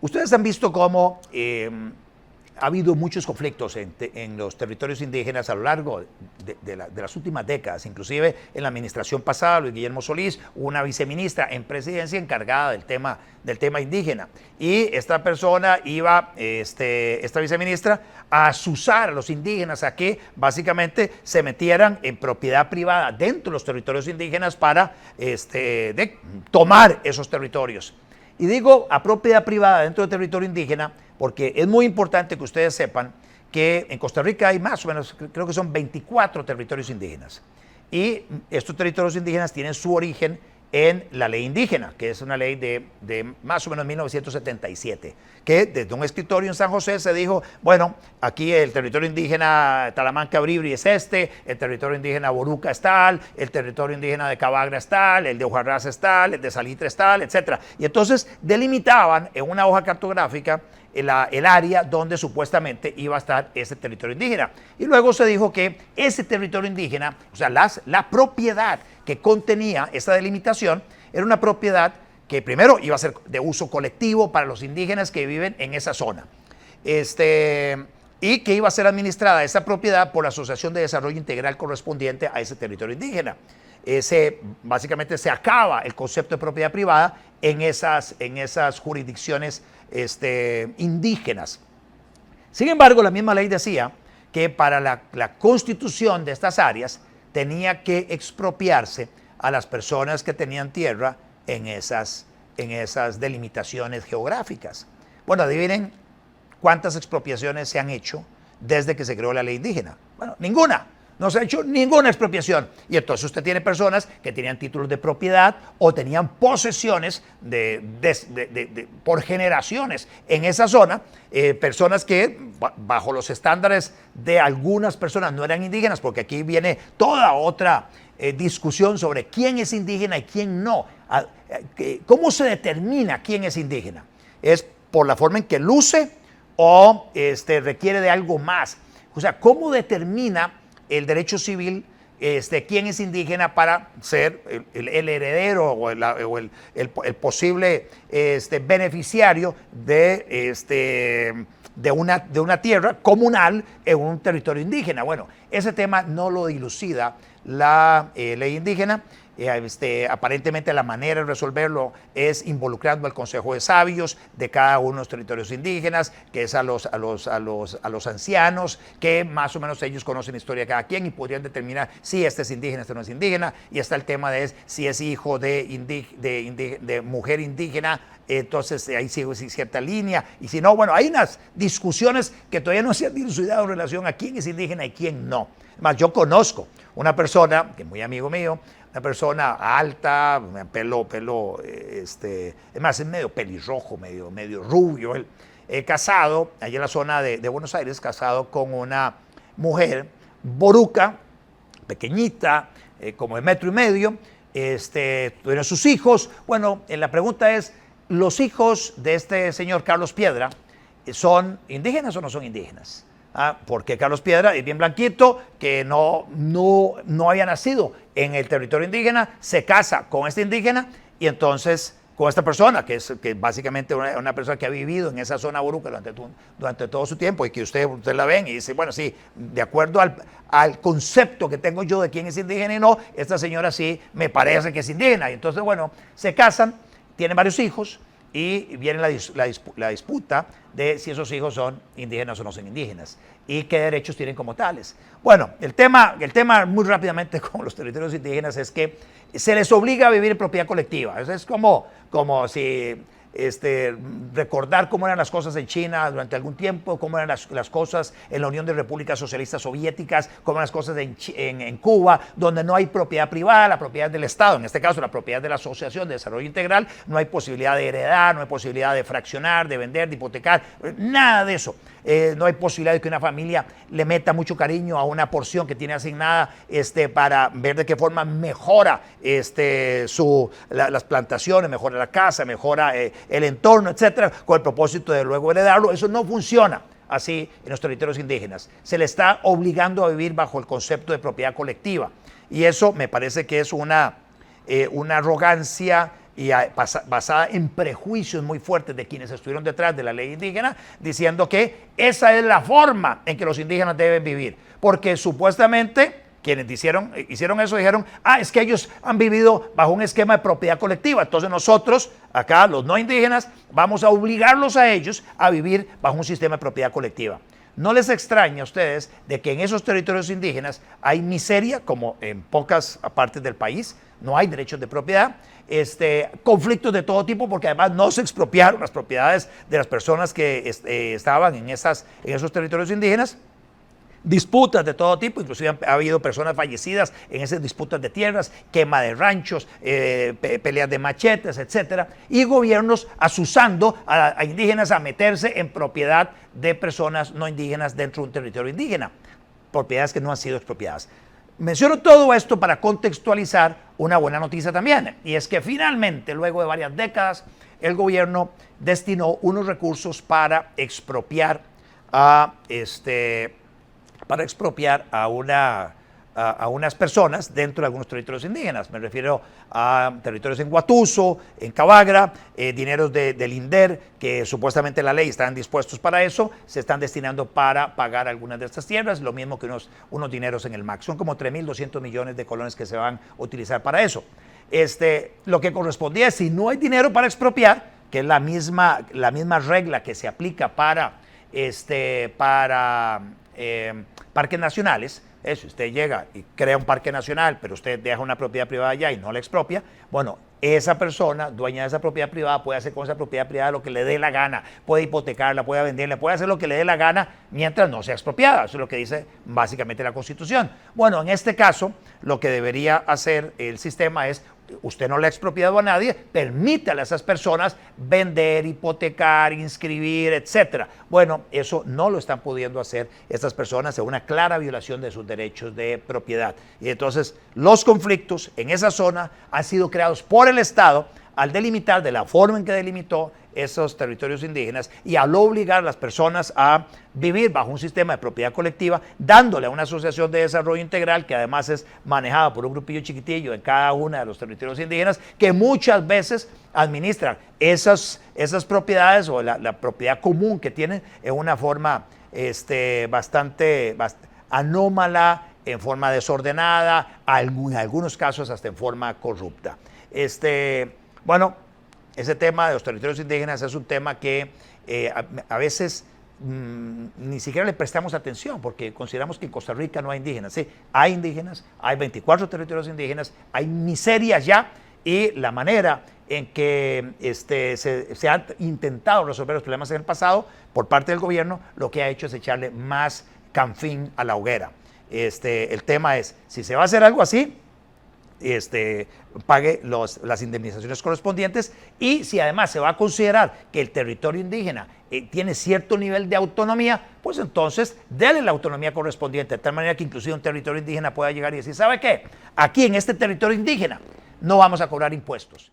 Ustedes han visto cómo ha habido muchos conflictos en los territorios indígenas a lo largo de las últimas décadas. Inclusive en la administración pasada, Luis Guillermo Solís, hubo una viceministra en presidencia encargada del tema indígena. Y esta persona iba, esta viceministra, a azuzar a los indígenas a que básicamente se metieran en propiedad privada dentro de los territorios indígenas para tomar esos territorios. Y digo a propiedad privada dentro del territorio indígena porque es muy importante que ustedes sepan que en Costa Rica hay más o menos, creo que son 24 territorios indígenas. Y estos territorios indígenas tienen su origen en la ley indígena, que es una ley de más o menos 1977, que desde un escritorio en San José se dijo, bueno, aquí el territorio indígena Talamanca-Bribri es el territorio indígena Boruca es tal, el territorio indígena de Cabagra es tal, el de Hojarras es tal, el de Salitre es tal, etc. Y entonces delimitaban en una hoja cartográfica el área donde supuestamente iba a estar ese territorio indígena. Y luego se dijo que ese territorio indígena, o sea, la propiedad que contenía esa delimitación, era una propiedad que primero iba a ser de uso colectivo para los indígenas que viven en esa zona. Y que iba a ser administrada esa propiedad por la Asociación de Desarrollo Integral correspondiente a ese territorio indígena. Básicamente se acaba el concepto de propiedad privada en esas jurisdicciones indígenas. Sin embargo, la misma ley decía que para la constitución de estas áreas tenía que expropiarse a las personas que tenían tierra en esas delimitaciones geográficas. Bueno, adivinen cuántas expropiaciones se han hecho desde que se creó la ley indígena. Bueno, ninguna. No se ha hecho ninguna expropiación. Y entonces usted tiene personas que tenían títulos de propiedad o tenían posesiones por generaciones en esa zona, personas que bajo los estándares de algunas personas no eran indígenas, porque aquí viene toda otra discusión sobre quién es indígena y quién no. ¿Cómo se determina quién es indígena? ¿Es por la forma en que luce o requiere de algo más? O sea, ¿cómo determina el derecho civil quién es indígena para ser el heredero o el posible beneficiario de una tierra comunal en un territorio indígena? Bueno, ese tema no lo dilucida la ley indígena. Aparentemente la manera de resolverlo es involucrando al Consejo de Sabios de cada uno de los territorios indígenas, que es a los ancianos, que más o menos ellos conocen la historia de cada quien y podrían determinar si este es indígena, este no es indígena. Y está el tema de si es hijo de mujer indígena, entonces ahí sigue cierta línea, y si no, bueno, hay unas discusiones que todavía no se han dilucidado en relación a quién es indígena y quién no. Además, yo conozco una persona, que es muy amigo mío, una persona alta, además es medio pelirrojo, medio rubio, él, casado, allá en la zona de Buenos Aires, casado con una mujer boruca, pequeñita, como de 1,5 metros, tuvieron sus hijos. Bueno, la pregunta es, ¿los hijos de este señor Carlos Piedra son indígenas o no son indígenas? Porque Carlos Piedra es bien blanquito, que no había nacido en el territorio indígena, se casa con este indígena y entonces con esta persona, que es básicamente una persona que ha vivido en esa zona boruca durante todo su tiempo y que usted la ven y dice, bueno, sí, de acuerdo al concepto que tengo yo de quién es indígena y no, esta señora sí me parece que es indígena. Y entonces, bueno, se casan, tienen varios hijos y viene la disputa de si esos hijos son indígenas o no son indígenas y qué derechos tienen como tales. Bueno, el tema muy rápidamente con los territorios indígenas es que se les obliga a vivir en propiedad colectiva. Es como si recordar cómo eran las cosas en China durante algún tiempo, cómo eran las cosas en la Unión de Repúblicas Socialistas Soviéticas, cómo eran las cosas en Cuba, donde no hay propiedad privada, la propiedad del Estado, en este caso la propiedad de la Asociación de Desarrollo Integral, no hay posibilidad de heredar, no hay posibilidad de fraccionar, de vender, de hipotecar, nada de eso. No hay posibilidad de que una familia le meta mucho cariño a una porción que tiene asignada para ver de qué forma mejora las plantaciones, mejora la casa, mejora el entorno, etcétera, con el propósito de luego heredarlo. Eso no funciona así en los territorios indígenas. Se le está obligando a vivir bajo el concepto de propiedad colectiva y eso me parece que es una arrogancia basada en prejuicios muy fuertes de quienes estuvieron detrás de la ley indígena, diciendo que esa es la forma en que los indígenas deben vivir, porque supuestamente quienes hicieron eso dijeron, es que ellos han vivido bajo un esquema de propiedad colectiva, entonces nosotros, acá los no indígenas, vamos a obligarlos a ellos a vivir bajo un sistema de propiedad colectiva. No les extraña a ustedes de que en esos territorios indígenas hay miseria, como en pocas partes del país, no hay derechos de propiedad, conflictos de todo tipo, porque además no se expropiaron las propiedades de las personas que estaban en esos territorios indígenas. Disputas de todo tipo, inclusive ha habido personas fallecidas en esas disputas de tierras, quema de ranchos, peleas de machetes, etcétera, y gobiernos asusando a indígenas a meterse en propiedad de personas no indígenas dentro de un territorio indígena, propiedades que no han sido expropiadas. Menciono todo esto para contextualizar una buena noticia también, y es que finalmente, luego de varias décadas, el gobierno destinó unos recursos para expropiar a unas personas dentro de algunos territorios indígenas. Me refiero a territorios en Guatuso, en Cabagra, dineros del INDER, que supuestamente la ley están dispuestos para eso, se están destinando para pagar algunas de estas tierras, lo mismo que unos dineros en el MAC. Son como 3.200 millones de colones que se van a utilizar para eso. Lo que correspondía es, si no hay dinero para expropiar, que es la misma regla que se aplica para parques nacionales, si usted llega y crea un parque nacional, pero usted deja una propiedad privada allá y no la expropia, bueno, esa persona, dueña de esa propiedad privada, puede hacer con esa propiedad privada lo que le dé la gana, puede hipotecarla, puede venderla, puede hacer lo que le dé la gana mientras no sea expropiada. Eso es lo que dice básicamente la Constitución. Bueno, en este caso, lo que debería hacer el sistema es, usted no le ha expropiado a nadie, permítale a esas personas vender, hipotecar, inscribir, etcétera. Bueno, eso no lo están pudiendo hacer estas personas, es una clara violación de sus derechos de propiedad. Y entonces los conflictos en esa zona han sido creados por el Estado al delimitar de la forma en que delimitó esos territorios indígenas y al obligar a las personas a vivir bajo un sistema de propiedad colectiva, dándole a una asociación de desarrollo integral que además es manejada por un grupillo chiquitillo en cada uno de los territorios indígenas, que muchas veces administran esas propiedades o la propiedad común que tienen en una forma bastante anómala, en forma desordenada, en algunos casos hasta en forma corrupta. Bueno, ese tema de los territorios indígenas es un tema que a veces ni siquiera le prestamos atención porque consideramos que en Costa Rica no hay indígenas. Sí, hay indígenas, hay 24 territorios indígenas, hay miseria ya, y la manera en que se han intentado resolver los problemas en el pasado por parte del gobierno, lo que ha hecho es echarle más canfín a la hoguera. El tema es, si se va a hacer algo así, pague las indemnizaciones correspondientes, y si además se va a considerar que el territorio indígena tiene cierto nivel de autonomía, pues entonces déle la autonomía correspondiente, de tal manera que inclusive un territorio indígena pueda llegar y decir, ¿sabe qué? Aquí en este territorio indígena no vamos a cobrar impuestos.